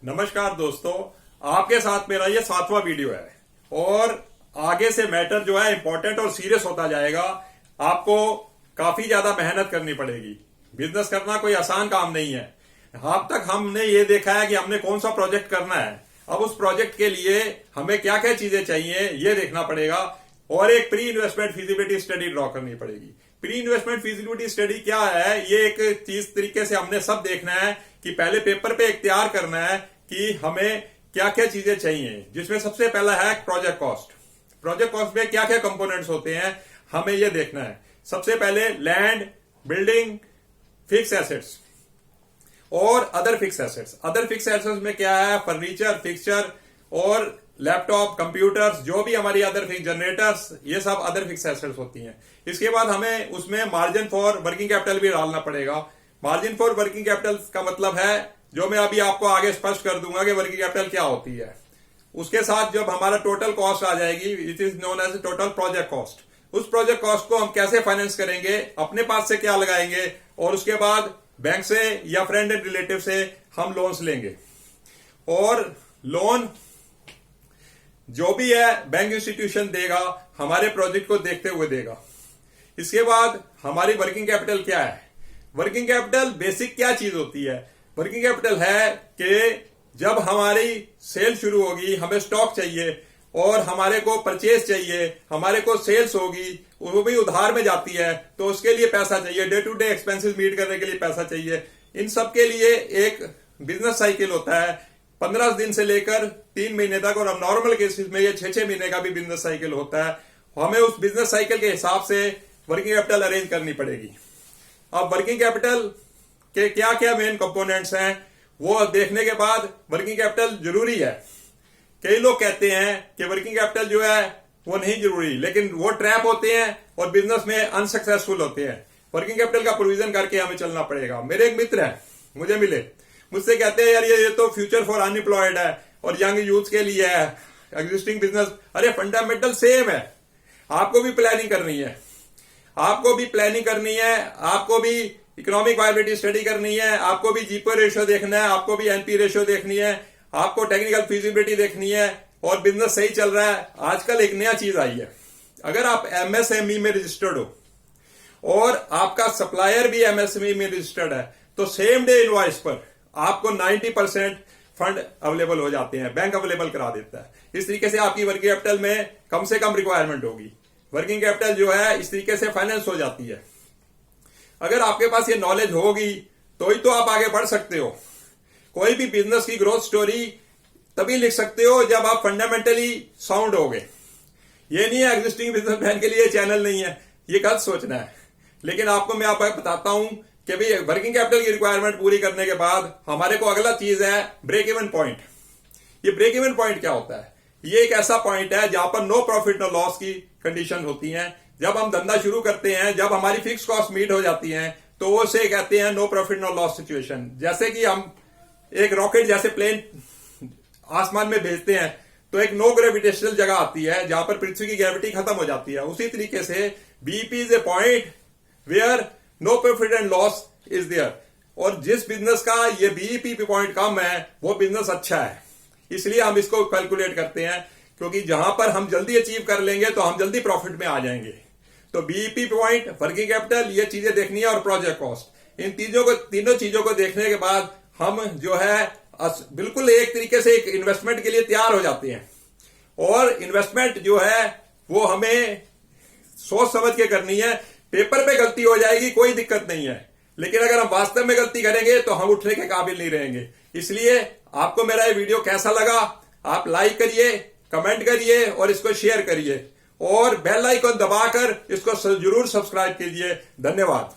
नमस्कार दोस्तों, आपके साथ मेरा ये 7वां वीडियो है और आगे से मैटर जो है इंपॉर्टेंट और सीरियस होता जाएगा। आपको काफी ज्यादा मेहनत करनी पड़ेगी। बिजनेस करना कोई आसान काम नहीं है। अब तक हमने ये देखा है कि हमने कौन सा प्रोजेक्ट करना है, अब उस प्रोजेक्ट के लिए हमें क्या क्या चीजें चाहिए ये देखना पड़ेगा और एक pre investment feasibility study draw करनी पड़ेगी। प्री इन्वेस्टमेंट फिजिबिलिटी स्टडी क्या है, ये एक चीज तरीके से हमने सब देखना है कि पहले पेपर पे इख्तियार करना है कि हमें क्या क्या चीजें चाहिए, जिसमें सबसे पहला है प्रोजेक्ट कॉस्ट। प्रोजेक्ट कॉस्ट में क्या क्या कंपोनेंट्स होते हैं हमें ये देखना है। सबसे पहले लैंड, बिल्डिंग, फिक्स एसेट्स और other fix assets. Other fix assets में क्या है, फर्नीचर, फिक्सचर और लैपटॉप, कंप्यूटर्स, जो भी हमारी अदर फिक्स जनरेटर्स, ये सब अदर फिक्स एसेट्स होती हैं। इसके बाद हमें उसमें मार्जिन फॉर वर्किंग कैपिटल भी डालना पड़ेगा। मार्जिन फॉर वर्किंग कैपिटल का मतलब है, जो मैं अभी आपको आगे स्पष्ट कर दूंगा कि वर्किंग कैपिटल क्या होती है। उसके साथ जब हमारा टोटल कॉस्ट आ जाएगी, it is known as total project cost. उस प्रोजेक्ट कॉस्ट को हम कैसे फाइनेंस करेंगे, अपने पास से क्या लगाएंगे और उसके बाद बैंक से या फ्रेंड एंड रिलेटिव से हम लोन्स लेंगे। और लोन जो भी है बैंक इंस्टीट्यूशन देगा, हमारे प्रोजेक्ट को देखते हुए देगा। इसके बाद हमारी वर्किंग कैपिटल क्या है। वर्किंग कैपिटल बेसिक क्या चीज होती है। वर्किंग कैपिटल है कि जब हमारी सेल शुरू होगी, हमें स्टॉक चाहिए और हमारे को परचेज चाहिए, हमारे को सेल्स होगी, वो भी उधार में जाती है, तो उसके लिए पैसा चाहिए। Day to day expenses meet करने के लिए पैसा चाहिए। इन सब के लिए एक बिजनेस साइकिल होता है, 15 दिन से लेकर 3 महीने तक, और अब नॉर्मल केसेस में ये 6-6 महीने का भी बिजनेस साइकिल होता है। हमें उस बिजनेस साइकिल के हिसाब से वर्किंग कैपिटल अरेंज करनी पड़ेगी। अब वर्किंग कैपिटल के क्या क्या मेन कंपोनेंट्स हैं वो देखने के बाद वर्किंग कैपिटल जरूरी है। कई लोग कहते हैं कि वर्किंग कैपिटल जो है वो नहीं जरूरी, लेकिन वो ट्रैप होते हैं और बिजनेस में अनसक्सेसफुल होते हैं। वर्किंग कैपिटल का प्रोविजन करके हमें चलना पड़ेगा। मेरे एक मित्र हैं, मुझे मिले, मुझसे कहते हैं यार ये तो फ्यूचर फॉर अनएम्प्लॉयड है और यंग यूथ के लिए है, एग्जिस्टिंग बिजनेस। अरे फंडामेंटल सेम है। आपको भी प्लानिंग करनी है, आपको भी प्लानिंग करनी है, आपको भी इकोनॉमिक वायबिलिटी स्टडी करनी है, आपको भी जीपीओ रेशियो देखना है, आपको भी एनपी रेशियो देखनी है, आपको टेक्निकल फिजिबिलिटी देखनी है और बिजनेस सही चल रहा है। आजकल एक नया चीज आई है, अगर आप एमएसएमई में रजिस्टर्ड हो और आपका सप्लायर भी एमएसएमई में रजिस्टर्ड है, तो सेम डे इनवॉइस पर आपको 90% फंड अवेलेबल हो जाते हैं, बैंक अवेलेबल करा देता है। इस तरीके से आपकी वर्किंग कैपिटल में कम से कम रिक्वायरमेंट होगी। वर्किंग कैपिटल जो है इस तरीके से फाइनेंस हो जाती है। अगर आपके पास ये नॉलेज होगी तो ही तो आप आगे बढ़ सकते हो। कोई भी बिजनेस की ग्रोथ स्टोरी तभी लिख सकते हो जब आप फंडामेंटली साउंड होगे। ये नहीं है एग्जिस्टिंग बिजनेसमैन के लिए चैनल नहीं है, ये गलत सोचना है। लेकिन आपको मैं आपको बताता हूं कि भाई वर्किंग कैपिटल की रिक्वायरमेंट पूरी करने के बाद हमारे को अगला चीज है ब्रेक इवन पॉइंट। ये ब्रेक इवन पॉइंट क्या होता है? ये एक ऐसा पॉइंट है जहां पर नो प्रॉफिट नो लॉस की कंडीशन होती है। जब हम धंधा शुरू करते हैं, जब हमारी फिक्स कॉस्ट मीट हो जाती है, तो वो से कहते हैं no profit no loss situation. जैसे कि हम एक रॉकेट जैसे प्लेन आसमान में भेजते हैं तो एक नो ग्रेविटेशनल जगह आती है जहां पर पृथ्वी की ग्रेविटी खत्म हो जाती है। उसी तरीके से BEP is a point where no profit and loss is there. और जिस बिजनेस का ये बीईपी पॉइंट कम है वो बिजनेस अच्छा है, इसलिए हम इसको कैलकुलेट करते हैं, क्योंकि जहां पर हम जल्दी अचीव कर लेंगे तो हम जल्दी प्रॉफिट में आ जाएंगे। तो बीईपी पॉइंट, वर्किंग कैपिटल, ये चीजें देखनी है और प्रोजेक्ट कॉस्ट। इन तीनों चीजों को देखने के बाद हम जो है बिल्कुल एक तरीके से एक इन्वेस्टमेंट के लिए तैयार हो जाते हैं। और इन्वेस्टमेंट जो है वो हमें सोच समझ के करनी है। पेपर पे गलती हो जाएगी, कोई दिक्कत नहीं है, लेकिन अगर हम वास्तव में गलती करेंगे तो हम उठने के काबिल नहीं रहेंगे। इसलिए आपको मेरा ये वीडियो कैसा लगा, आप लाइक करिए, कमेंट करिए और इसको शेयर करिए और बेल आइकन दबाकर इसको जरूर सब्सक्राइब कीजिए। धन्यवाद।